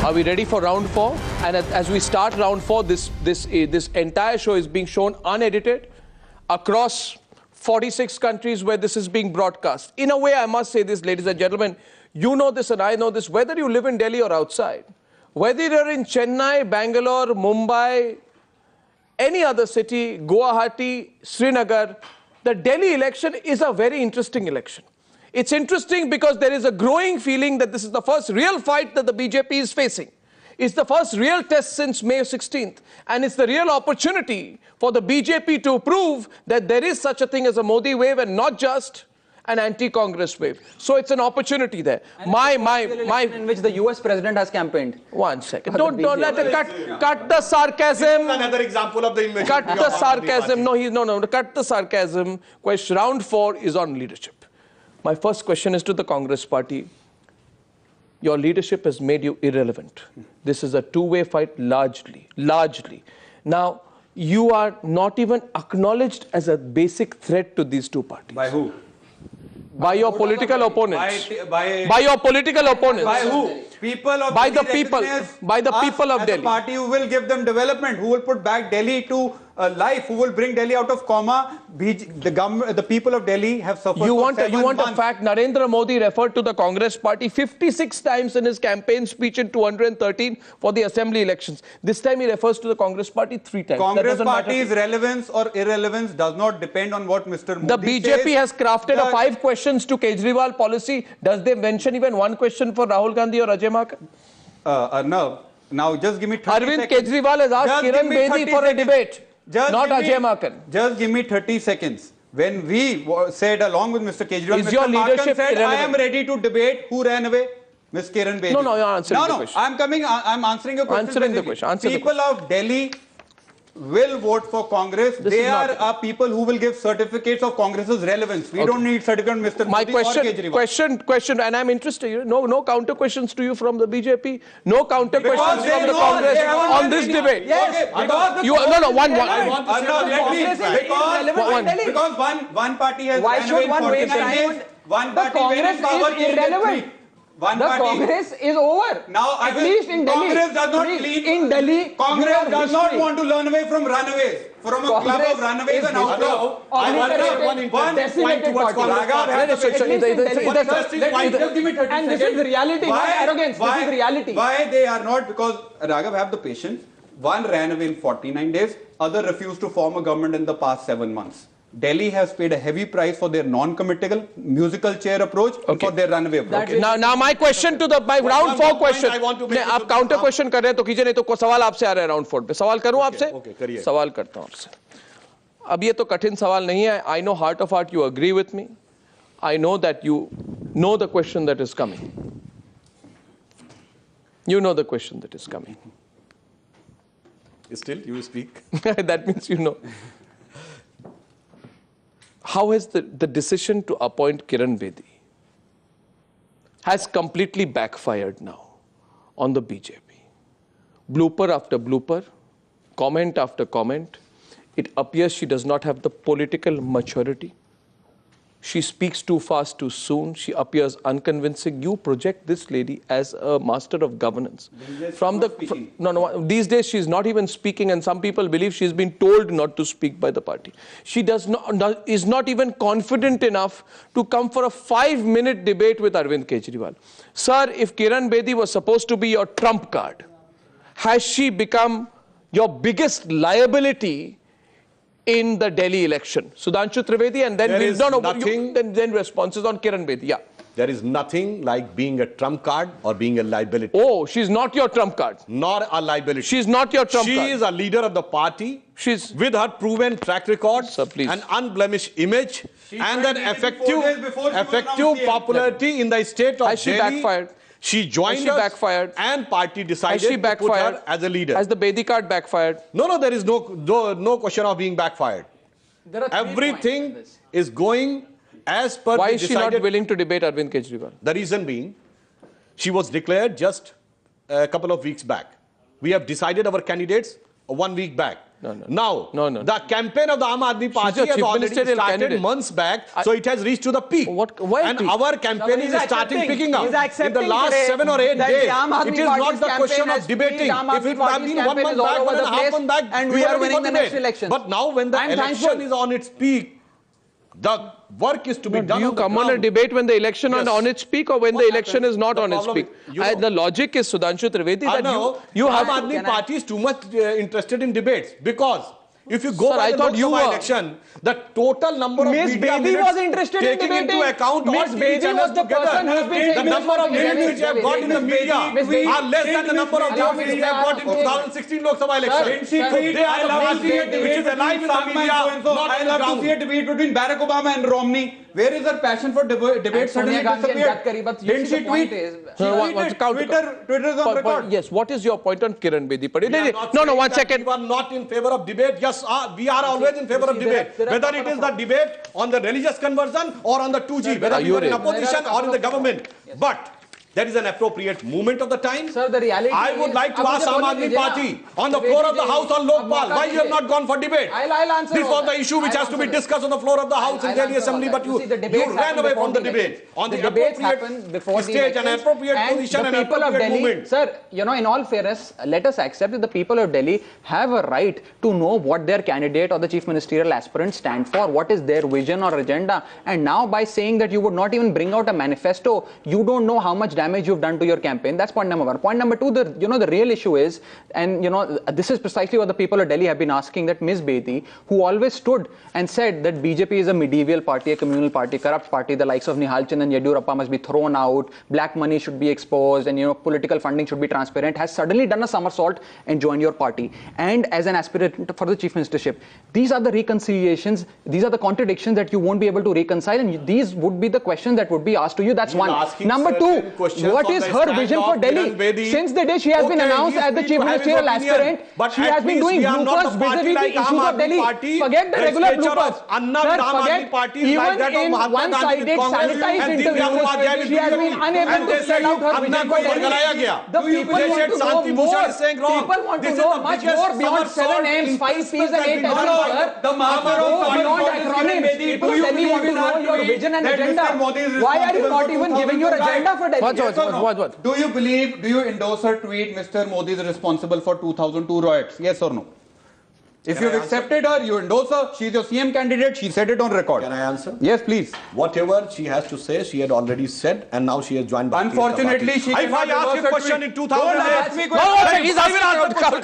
Are we ready for round 4? And as we start round 4, this entire show is being shown unedited across 46 countries where this is being broadcast. In a way, I must say this, ladies and gentlemen, you know this and I know this, whether you live in Delhi or outside, whether you're in Chennai, Bangalore, Mumbai, any other city, Guwahati, Srinagar, the Delhi election is a very interesting election. It's interesting because there is a growing feeling that this is the first real fight that the BJP is facing. It's the first real test since May 16th. And it's the real opportunity for the BJP to prove that there is such a thing as a Modi wave and not just an anti-Congress wave. So it's an opportunity there. In which the US president has campaigned. One second. Don't let it cut the sarcasm. Another example of the invasion. Cut the sarcasm. No. Cut the sarcasm. Question round 4 is on leadership. My first question is to the Congress party. Your leadership has made you irrelevant. This is a two-way fight largely. Now, you are not even acknowledged as a basic threat to these two parties. By who? By your political opponents. By your political opponents. By who? People of by Delhi the people. By the people of Delhi. A party who will give them development, who will put back Delhi to life, who will bring Delhi out of coma. The people of Delhi have suffered. You want a fact? Narendra Modi referred to the Congress party 56 times in his campaign speech in 213 for the assembly elections. This time he refers to the Congress party 3 times. Congress party's relevance or irrelevance does not depend on what Mr. Modi says. The BJP has crafted a 5 questions to Kejriwal policy. Does they mention even 1 question for Rahul Gandhi or Ajay Makan? Arnab, now just give me 30 Arvind seconds. Kejriwal has asked Kiran Bedi for a debate. Not Ajay Makan. Just give me 30 seconds. When we said along with Mr. Kejriwal, Mr. Your leadership said, irrelevant? I am ready to debate. Who ran away? Ms. Kiran Bedi. No, you're answering the question. I'm answering your question. Answering the question. People of Delhi will vote for Congress. They are people who will give certificates of Congress's relevance. We don't need certificate Mr. Modi or Kejriwal. Question, and I'm interested. No counter questions to you from the BJP. No counter questions from the Congress on this debate. Yes, because one party has. Why should one waste time? One party Congress is irrelevant. The Congress is over. Now, at least in Delhi. Congress does not lead. In Delhi, Congress does not want to learn away from runaways. From a club of runaways and outlaws. I want to make one point towards Congress. Just give me 30 seconds. And this is reality, not arrogance. This is reality. Why they are not? Because Raghav have the patience. One ran away in 49 days. Other refused to form a government in the past 7 months. Delhi has paid a heavy price for their non-committal musical chair approach for their runaway approach. Now my question to my round 4 question. आप counter question कर रहे हैं तो कीजिए, नहीं तो सवाल आपसे आ रहा है round 4 पे. सवाल करूं आपसे? सवाल करता हूं आपसे. अब ये तो कठिन सवाल नहीं है. I know heart of heart you agree with me. I know that you know the question that is coming. You know the question that is coming. Still, you speak. That means you know. How has the decision to appoint Kiran Bedi has completely backfired now on the BJP? Blooper after blooper, comment after comment. It appears she does not have the political maturity. She speaks too fast, too soon. She appears unconvincing. You project this lady as a master of governance. These days she's not even speaking, and some people believe she's been told not to speak by the party. She is not even confident enough to come for a 5-minute debate with Arvind Kejriwal. Sir, if Kiran Bedi was supposed to be your trump card, has she become your biggest liability in the Delhi election? Sudhanshu Trivedi, and then then responses on Kiran Bedi. Yeah. There is nothing like being a trump card or being a liability. Oh, she's not your trump card. Not a liability. She's not your trump card. She is a leader of the party. She's with her proven track record, an unblemished image, and an effective popularity in the state of Delhi. Has she backfired? She joined us and party decided to put her as a leader. Has the Bedi card backfired? No, there is no question of being backfired. Everything is going as per Why is she not willing to debate Arvind Kejriwal? The reason being, she was declared just a couple of weeks back. We have decided our candidates 1 week back. Now, the campaign of the Aam Aadmi Party has already started months back, so it has reached to the peak. And our campaign is starting picking up. In the last 7 or 8 days, it is not the question of debating. If it would have been 1 month back, 1.5 months back, and we are winning the next election. But now when the election is on its peak, the work is to be done. Do you come on a debate when the election is on its peak or when the election is not on its peak? The logic is, Sudhanshu Trivedi, that you have... Aam Aadmi Party is too much interested in debates because if you go by the Lok Sabha election, the total number of Ms. media Bedi minutes was interested in taking debating. into account all Ms. TV Bedi channels was the together, person who has been the number of minutes which have got in the media are less than the number of minutes which they have got in 2016 Lok Sabha election. They are the party which is alive in the media, not I love to see a debate between Barack Obama and Romney. Where is her passion for debate? Suddenly disappeared. Didn't she tweet? Twitter is on record. Yes, what is your point on Kiran Bedi? No, 1 second. We are not in favor of debate. Yes, we are always in favor of debate. Whether it is the debate on the religious conversion or on the 2G, whether you are in opposition or in the government. But there is an appropriate moment of the time. Sir, the reality I would like to ask Aam Aadmi Party on the floor of the House on Lokpal, why you have not gone for debate? I'll answer. This was the issue which has to be discussed on the floor of the House in Delhi Assembly, but you ran away from the debate. On the appropriate stage, an appropriate position, an appropriate moment. Sir, you know, in all fairness, let us accept that the people of Delhi have a right to know what their candidate or the chief ministerial aspirant stand for, what is their vision or agenda. And now by saying that you would not even bring out a manifesto, you don't know how much damage you've done to your campaign. That's point number 1. Point number 2, the real issue is, and this is precisely what the people of Delhi have been asking, that Ms. Bedi, who always stood and said that BJP is a medieval party, a communal party, corrupt party, the likes of Nihal Chand and Yediyurappa must be thrown out, black money should be exposed, and political funding should be transparent, has suddenly done a somersault and joined your party. And as an aspirant for the chief ministership, these are the reconciliations, these are the contradictions that you won't be able to reconcile, and these would be the questions that would be asked to you. That's one. Number 2, what is her vision for Delhi? Since the day she has been announced as the chief ministerial aspirant, she has been doing bloopers vis-a-vis the issues of Delhi. Forget the regular bloopers. Sir, forget even in one-sided sanitized interviews, she has been unable to spell out her vision for Delhi. The people want to know more. People want to know much more beyond 7 names, 5 P's and 8 acronyms. The master of beyond acronyms. People of Delhi want to know your vision and agenda. Why are you not even giving your agenda for Delhi? What? Do you endorse her tweet, Mr. Modi is responsible for 2002 riots? Yes or no? If you've accepted her, you endorse her, she's your CM candidate, she said it on record. Can I answer? Yes, please. Whatever she has to say, she had already said, and now she has joined back. Unfortunately, she if I ask you a question in 2008, he's asking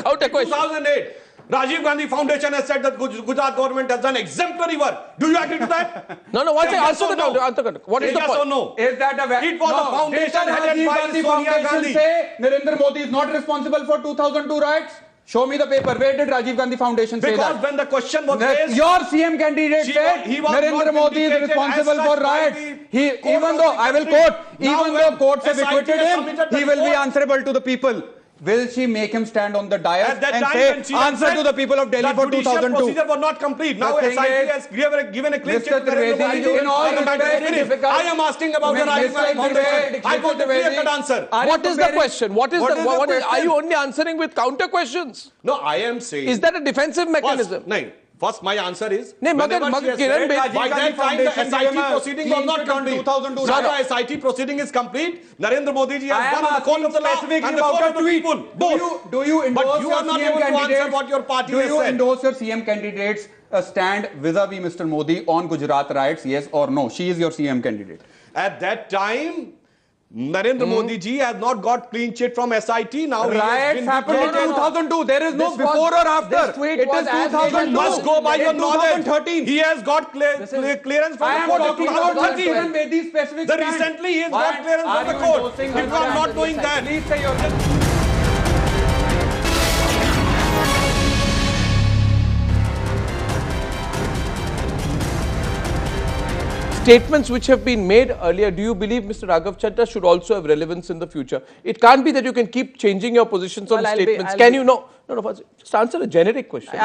counter question. 2008. Rajiv Gandhi Foundation has said that Gujarat government has done exemplary work. Do you agree to that? No. Answer the counter. What is the point? Yes or no? Is that a It was a foundation headed by Sonia Gandhi. Say Narendra Modi is not responsible for 2002 riots? Show me the paper. Where did Rajiv Gandhi Foundation say that? Because when the question was raised, your CM candidate said Narendra Modi is responsible for riots. Even though, I will quote, even though courts have acquitted him, he will be answerable to the people. Will she make him stand on the dais and say, answer to the people of Delhi for 2002? The judicial procedure was not complete. Now SIT has given a clean check to Narendra Modi. I am asking about the Rajiv Gandhi Foundation. I want a clear-cut answer. What is the question? Are you only answering with counter questions? No, I am saying... Is that a defensive mechanism? First, my answer is, by that time the SIT proceeding was not complete. Now the SIT proceeding is complete. Narendra Modi ji has gone on the court of the law and the court of the people. Both. Do you endorse but you are not able to answer what your party has said. Do you endorse your CM candidate's stand vis-a-vis Mr. Modi on Gujarat riots? Yes or no? She is your CM candidate. At that time, Narendra Modi ji has not got clean chit from SIT. Now riots happened in 2002. There is no before or after. It is 2002. Must go by your knowledge. He has got clearance from the court in 2013. Recently he has got clearance from the court. If you are not doing that, please say your... Statements which have been made earlier, do you believe Mr. Raghav Chaddha should also have relevance in the future? It can't be that you can keep changing your positions on statements. No, just answer a generic question.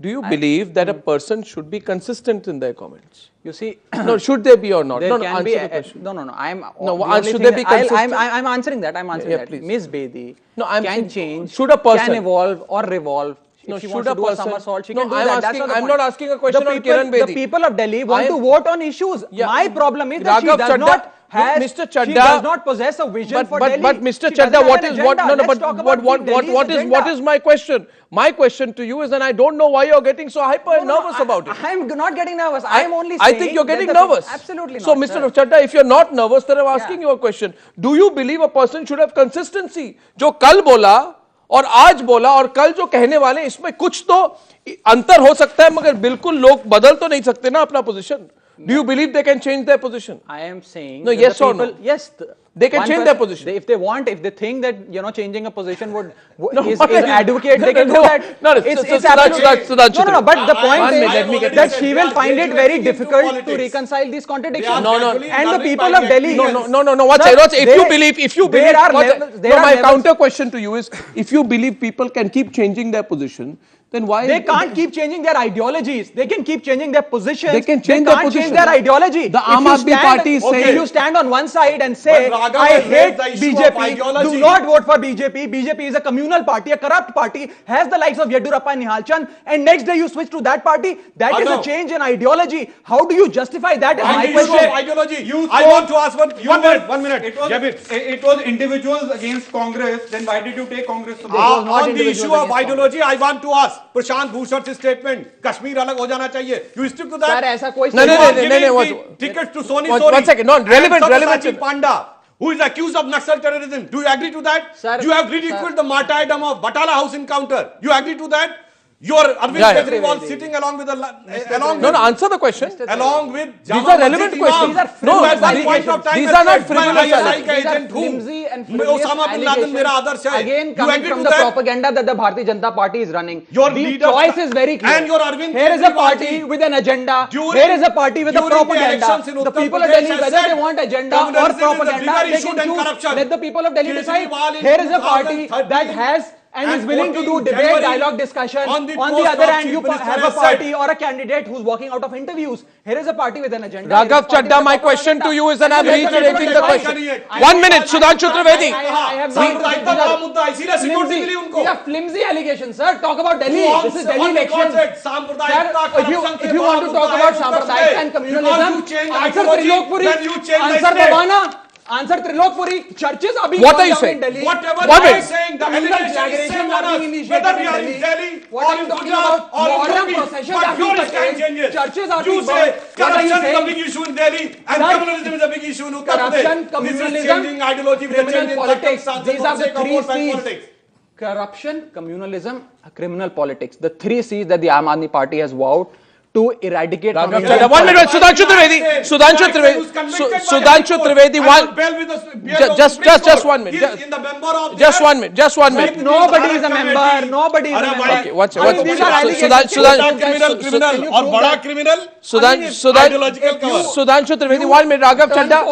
Do you believe that a person should be consistent in their comments? You see, no, should they be or not? Answer the question. Should they be consistent? I'm answering that. Please. Ms. Bedi can change, can evolve or revolve. if she wants to do a somersault, she can do I'm that. asking, That's not I'm not asking a question on Kiran Bedi. The people of Delhi want to vote on issues. My problem is that she Raghav does Chadda, not have, Mr. Chadda, she does not possess a vision for Delhi. But Mr. She doesn't Chadda, have what an is agenda. what? No, no, Let's but talk about what is my question? My question to you is, and I don't know why you're getting so hyper nervous about it. I'm not getting nervous. I'm only saying. I think you're getting nervous. Absolutely not. So, Mr. Chadda, if you're not nervous, then I'm asking you a question. Do you believe a person should have consistency? जो कल बोला और आज बोला और कल जो कहने वाले इसमें कुछ तो अंतर हो सकता है, मगर बिल्कुल लोग बदल तो नहीं सकते ना अपना position. Do you believe they can change their position? I am saying no. Yes or no? Yes. They can change their position. If they want, if they think that changing a position is advocate, they can do that. No, it's absolutely no. But the point is that she will find it very difficult to reconcile these contradictions. No. And the people of Delhi. No. What's if you believe, my counter question to you is, if you believe people can keep changing their position, then why they can't keep changing their ideologies? They can keep changing their positions. They can change their position. Change their ideology. The Aam Aadmi Party is saying, if you stand on one side and say, I hate BJP, do not vote for BJP. BJP is a communal party, a corrupt party, has the likes of Yedurappa and Nihal Chand, and next day you switch to that party. That is a change in ideology. How do you justify that? Is my question. Ideology. I want to ask one minute. It was individuals against Congress. Then why did you take Congress to on the issue of ideology, I want to ask Prashant Bhushan से statement Kashmir अलग हो जाना चाहिए you stick to that sir ऐसा कोई नहीं tickets to Sony Sony 1 second, no, relevant Panda who is accused of Naxal terrorism, do you agree to that? Sir, you have ridiculed the martyrdom of Batala House encounter, you agree to that? Your Arvind Kejriwal sitting along with answer the question. Along with these are relevant questions. No, these are not frivolous. Flimsy and frivolous allegations. Again, coming from the propaganda that the Bharatiya Janata Party is running. Your the choice is very clear. And your Arvind here is a party with an agenda. Here is a party with a propaganda. The people of Delhi, whether they want agenda or propaganda, they can choose. Let the people of Delhi decide. Here is a party that has and is willing to do debate, dialogue, discussion. On the other hand, you have a party or a candidate who's walking out of interviews. Here is a party with an agenda. Raghav Chadda, my question to you is, and I'm reiterating the question. 1 minute, Sudhanshu Trivedi. These are flimsy allegations, sir. Talk about Delhi. This is Delhi elections. Sir, if you want to talk about Sampradayika and communalism, answer Trilokpuri, answer Babana. Answer Trilokpuri. Churches are being what are you saying? Delhi. Whatever you are saying, the allegation is same on us. Whether we are in Delhi or in Gujarat or in Delhi, but your stand changes. Churches are you say corruption is a big issue in Delhi and communalism is a big issue in Uttar Pradesh. Corruption, communalism, changing ideology, criminal politics. These are the 3 C's. Corruption, communalism, criminal politics. The 3 C's that the Aam Aadmi Party has vowed to eradicate from India. 1 minute, Sudhanshu Trivedi. Sudhanshu Trivedi. Just 1 minute. Just 1 minute. Just 1 minute. Nobody is a member. Nobody is a member. Okay, watch. Criminal or bada criminal. Sudhanshu Trivedi. 1 minute. Raghav Chadda.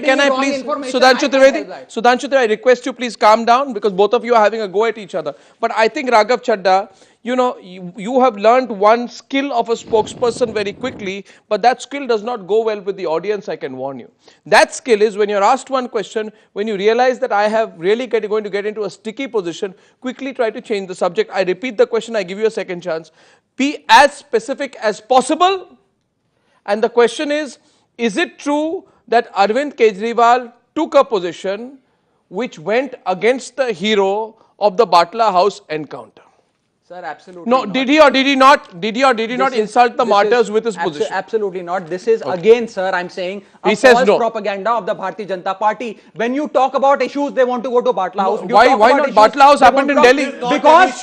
Can I please? Sudhanshu Trivedi. I request you please calm down because both of you are having a go at each other. But I think Raghav Chadda, you have learned one skill of a spokesperson very quickly, but that skill does not go well with the audience, I can warn you. That skill is when you're asked one question, when you realize that I have really going to get into a sticky position, quickly try to change the subject. I repeat the question, I give you a second chance. Be as specific as possible. And the question is it true that Arvind Kejriwal took a position which went against the hero of the Batla House encounter? Sir, absolutely no, not. Did he or did he not insult the martyrs with his position? Absolutely not. This is again, sir, I'm saying a false propaganda of the Bharatiya Janata Party. When you talk about issues, they want to go to Batla House. Why not? Batla House happened in Delhi. Because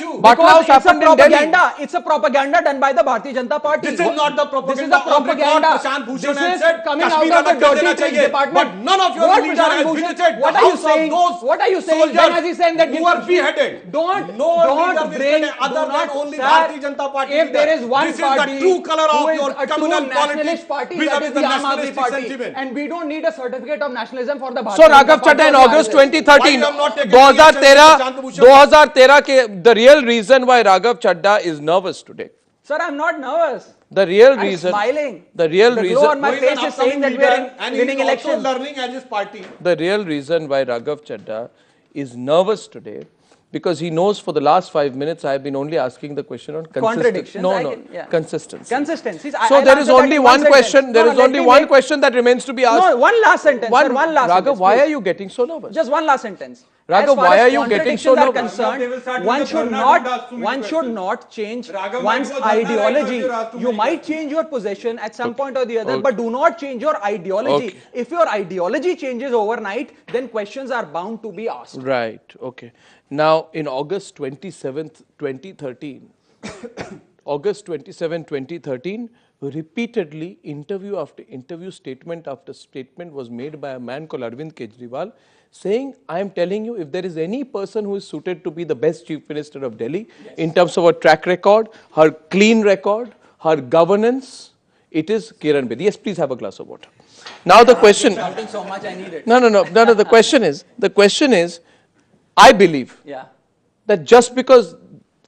it's a propaganda done by the Bharatiya Janata Party. This is not the propaganda. This is the propaganda. This is coming out of the dirty tricks department. But none of your leaders has visited what are you saying? What are you saying? When has he saying that who are beheaded? Don't bring other than only Bharatiya Janata Party. If there is one party, this is the true color of your communal nationalist party, that is the Aam Aadmi Party, and we don't need a certificate of nationalism for the Bharatiya So Raghav Chadda in August 2013, 2013, the real reason why Raghav Chadda is nervous today. Sir, I'm not nervous. The real reason. I'm smiling. The real reason. The glow on my face is saying that we are winning elections. Learning as his party. The real reason why Raghav Chadda is nervous today because he knows for the last 5 minutes I have been only asking the question on contradictions. Consistency. Consistency. So there is only one question. There is only one question that remains to be asked. No, one last sentence. One last Raghav, sentence. why are you getting so nervous? Just one last sentence. Raghav, why are you getting so nervous? One should not change one's ideology. You might change your position at some point or the other, but do not change your ideology. If your ideology changes overnight, then questions are bound to be asked. Right. Okay. Now, in August 27th, 2013, August 27, 2013, repeatedly interview after interview, statement after statement was made by a man called Arvind Kejriwal saying, I am telling you, if there is any person who is suited to be the best Chief Minister of Delhi in terms of her track record, her clean record, her governance, it is Kiran Bedi. Yes, please have a glass of water. Now the question. Shouting so much, I need it. No. The question is, I believe that just because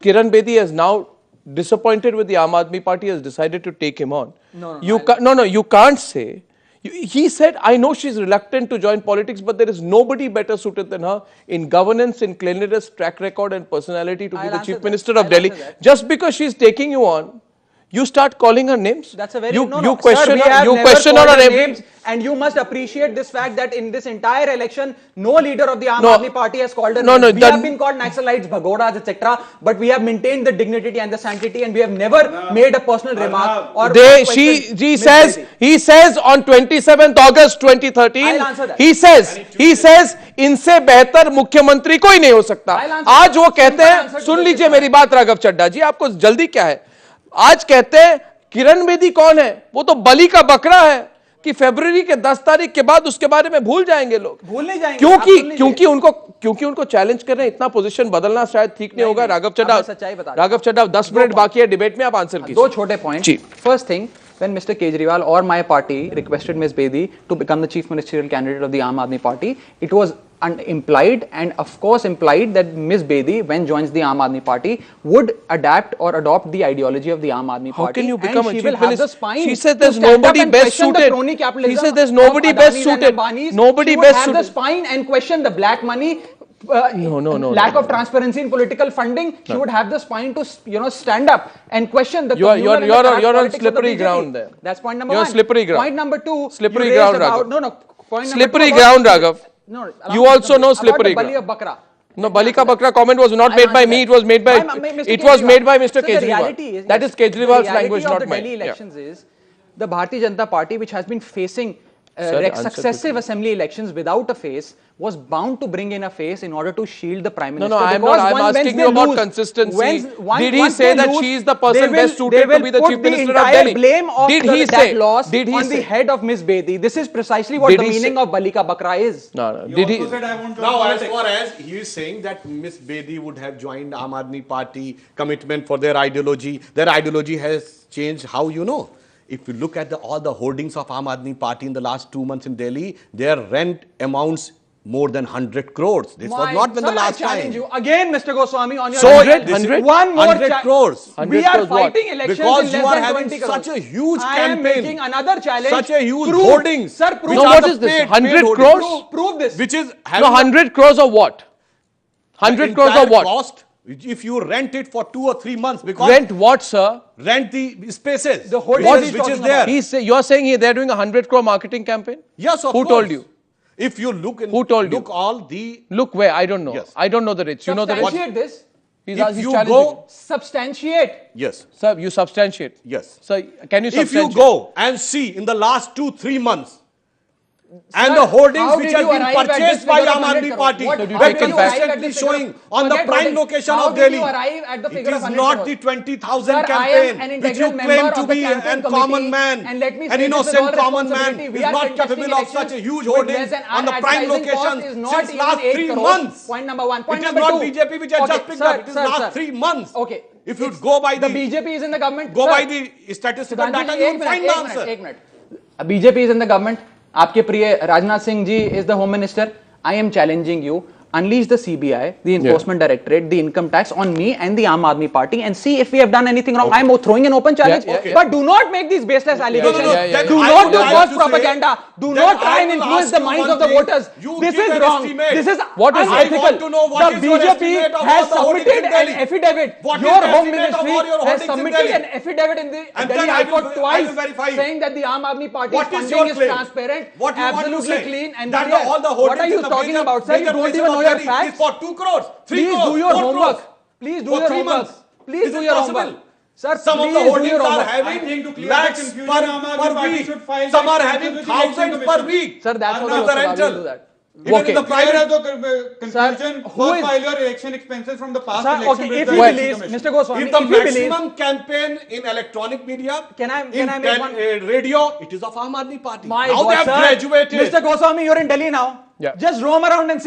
Kiran Bedi has now disappointed with the Aam Aadmi Party, has decided to take him on. You can't say. He said, I know she's reluctant to join politics, but there is nobody better suited than her in governance, in cleanliness, track record and personality to be the Chief Minister of Delhi. Just because she's taking you on, you start calling her names. That's a very you question her names, and you must appreciate this fact that in this entire election, no leader of the Aam Aadmi Party has called her names. We have been called Naxalites, Bhagodas, etc. But we have maintained the dignity and the sanctity, and we have never made a personal remark or he says on 27th August 2013, he says इनसे बेहतर मुख्यमंत्री कोई नहीं हो सकता. आज वो कहते हैं, सुन लीजिए मेरी बात राघव चड्ढा जी, आपको जल्दी क्या है? आज कहते हैं किरण बेदी कौन है? वो तो बलि का बकरा है कि फरवरी के 10 तारीख के बाद उसके बारे में भूल जाएंगे लोग. भूल नहीं जाएंगे क्योंकि उनको चैलेंज कर रहे हैं. इतना पोजीशन बदलना शायद ठीक नहीं होगा. राघव चड्ढा 10 मिनट बाकी है डिबेट में, आप आंसर कीजिए. दो छोटे point. First thing, when Mr. Kejriwal or my party requested Ms. Bedi to become the chief ministerial candidate of the Aam Aadmi Party, it was implied and of course implied that Ms. Bedi, when joins the Aam Aadmi Party, would adapt or adopt the ideology of the Aam Aadmi Party. How can you become a chief minister? She said there's nobody best suited. She said there's nobody best suited. Nobody best suited. She would have the spine and question the black money. Lack of transparency in political funding. She would have the spine to stand up and question the. You're on slippery ground there. That's point number one. You're slippery ground. Point number two. Slippery ground, Raghav. Point slippery ground, Raghav. You also know slippery ground. No, Bali ka Bakra comment was not made by me. It was made by Mr. Kejriwal. That is Kejriwal's language, not mine. The Delhi elections is the Bharatiya Janata Party, which has been facing successive assembly elections without a face, was bound to bring in a face in order to shield the Prime Minister. I'm asking you about consistency. Did he say that she is the person best suited to be the Chief Minister of Delhi? Blame of that loss on the head of Ms. Bedi. This is precisely what the meaning of Bali ka Bakra is. No. Now, as far as he is saying that Ms. Bedi would have joined Aam Aadmi Party, commitment for their ideology has changed. How you know? If you look at all the hoardings of Aam Aadmi Party in the last 2 months in Delhi, their rent amounts more than 100 crores. This was not when the last time. I challenge you again, Mr. Goswami, on your 100? One more 100 crores. We are fighting elections because in you are less than having 20 crores. such a huge I campaign. am making another challenge. Such a huge hoardings. Sir, prove. No, what is this? 100 crores? Prove this. Which is no, 100 crores of what? 100 crores of what? Cost, if you rent it for 2 or 3 months, because rent what, sir? Rent the spaces. The hoardings which is there. You're saying they're doing a 100 crore marketing campaign? Yes, of course. Who told you? If you look in, who told you? Look all the. Look where? I don't know. Yes. I don't know the rates. You know the rates. Substantiate this. If you go, substantiate. Yes. Sir, you substantiate. Yes. Sir, can you substantiate? If you go and see in the last 2-3 months, and the hoardings which have been purchased by Aam Aadmi Party were consistently showing on the prime location of Delhi. It is not the 20,000 campaign which you claim to be a common man, an innocent common man who is not capable of such a huge hoardings on the prime location since last 3 months. Point number one. It is not BJP which has just picked up. It is last 3 months. Okay. If you go by the BJP is in the government. Go by the statistical data, you will find the answer. एक minute. BJP is in the government. आपके प्रिय Rajnath Singh ji is the home minister. I am challenging you unleash the CBI, the Enforcement Directorate, the Income Tax on me and the Aam Aadmi Party and see if we have done anything wrong. I'm throwing an open challenge, but do not make these baseless allegations. Do not do false propaganda. Do not try and influence the minds of the voters. This is wrong. This is unethical. The BJP has submitted an affidavit. Your Home Ministry has submitted an affidavit in the Delhi High Court twice saying that the Aam Aadmi Party's funding is transparent, absolutely clean and clear. What are you talking about, sir? You don't even know your facts. For 2 crores, 3 Please crores, do your 4 homework. crores. Please do For your 3 homework. months. Please Is do it your possible? homework. Sir, Some of the please do holdings your are homework. having lakhs per week. Some are having thousands per week. Sir, that's what Arnab, the the rental. rental. Do that. Even Okay. in the private conclusion, who first is- file your election expenses from the past Sir, election. okay, with if the he election believes, commission. Mr. Goswami, If the if he believes, maximum campaign in electronic media, Can I in make one- radio, it is of Aam Aadmi Party. my Now God, they have sir, graduated. Mr. Goswami, you're in Delhi now. Yeah. Just roam around and see.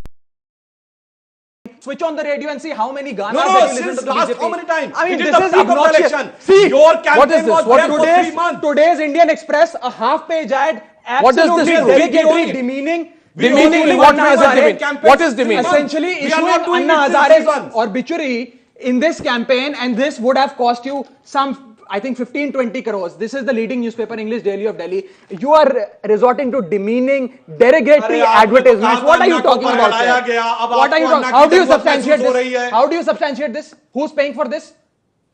Switch on the radio and see how many Ganas No, that you listen since to the last BJP. how many times? I mean, It is this the is peak of the obnoxious. election. See, Your what is campaign this? was What there is for this? 3 months. Today's Indian Express, a half-page ad, What does this absolutely do? derogatory, demeaning. Demeaning, what way is it demeaning? What is demeaning? Essentially We are issuing not doing Anna it since Hazare's 3 months. obituary in this campaign, and this would have cost you some, I think, 15-20 crores. This is the leading newspaper, English Daily of Delhi. You are resorting to demeaning, derogatory advertisements. What are you talking about, sir? What are you talking? How do you substantiate this? How do you substantiate this? Who's paying for this?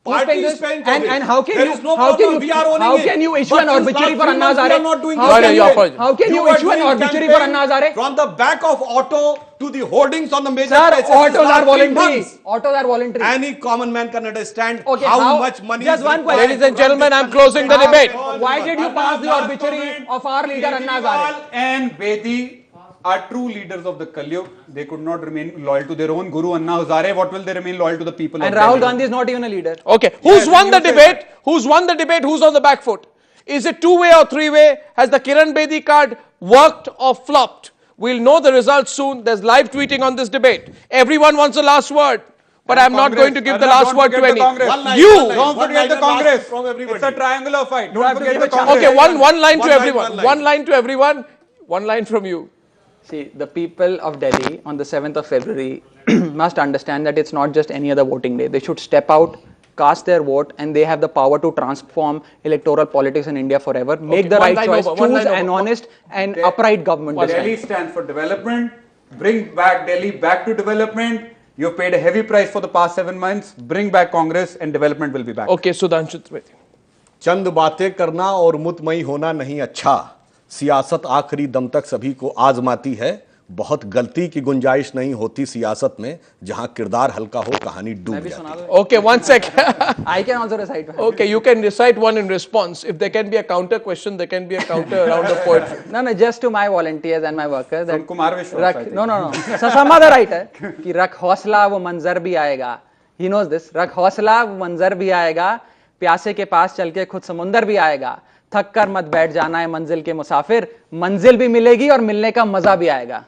Who's Party paying is this? paying for And this. how can There you? is no How can problem. you? We are owning How it. can you issue But an since obituary last for 3 Anna months we are Hazare? not doing How this. can Your you? apology. How can you were issue an doing obituary for campaign Anna Hazare? From the back of auto to the hoardings on the major Sir, places autos since are last 3 voluntary. months. Autos are voluntary. Any common man can understand Okay, how much money just is one required question. Ladies and to run gentlemen, this I'm country. closing the debate. Why did you pass the Last obituary comment. of our leader Anna Kejriwal Hazare? and Bedi are true leaders of the Kalyug. They could not remain loyal to their own guru Anna Hazare. What will they remain loyal to the people And of Rahul Delhi? Gandhi is not even a leader. Okay, who's Yes, won the you said debate? Who's won the debate? Who's on the back foot? Is it 2-way or 3-way? Has the Kiran Bedi card worked or flopped? We'll know the results soon. There's live tweeting on this debate. Everyone wants the last word. But I'm not going to give the last word to any. You! Don't forget the Congress. From everybody. It's a triangular fight. Don't have to forget give the a chance. Congress. Okay, one line to One line, everyone. one line. One line to everyone. One line from you. See, the people of Delhi on the 7th of February must understand that it's not just any other voting day. They should step out, cast their vote, and they have the power to transform electoral politics in India forever. Make the one right line choice, over, one choose line an over. honest and upright government. this Delhi time. stands for development. Bring back Delhi back to development. You've paid a heavy price for the past 7 months. Bring back Congress and development will be back. Okay, Sudhanshu Trivedi. चंद बातें करना और मुतमई होना नहीं अच्छा। सियासत आखिरी दम तक सभी को आजमाती है। बहुत गलती की गुंजाइश नहीं होती सियासत में, जहां किरदार हल्का हो कहानी डूब जाती है। Okay, one second. I can also recite one. Okay, you can recite one in response. If there can be a counter question, there can be a counter round of poetry. No, just to my volunteers and my workers. From that Kumar Vishwas, I think. No. Some other writer. कि रख हौसला वो मंजर भी आएगा. He knows this. रख हौसला वो मंजर भी आएगा. प्यासे के पास चल के खुद समुंदर भी आएगा. थक कर मत बैठ जाना है मंजिल के मुसाफिर. मंजिल भी मिलेगी और मिलने का मजा भी आएगा.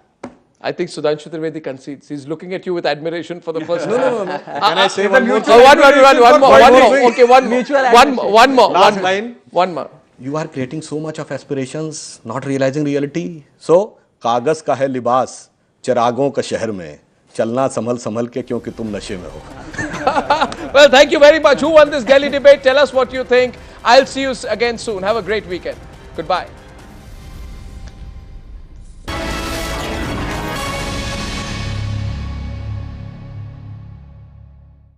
I think Sudhanshu Trivedi concedes. He's looking at you with admiration for the first time. No. Can I say one more? One more. Okay, one more. Last line. One more. You are creating so much of aspirations, not realizing reality. So, कागज का है लिबास, चिरागों का शहर में, चलना संभल संभल के क्योंकि तुम नशे में हो। Well, thank you very much. Who won this Delhi debate? Tell us what you think. I'll see you again soon. Have a great weekend. Goodbye.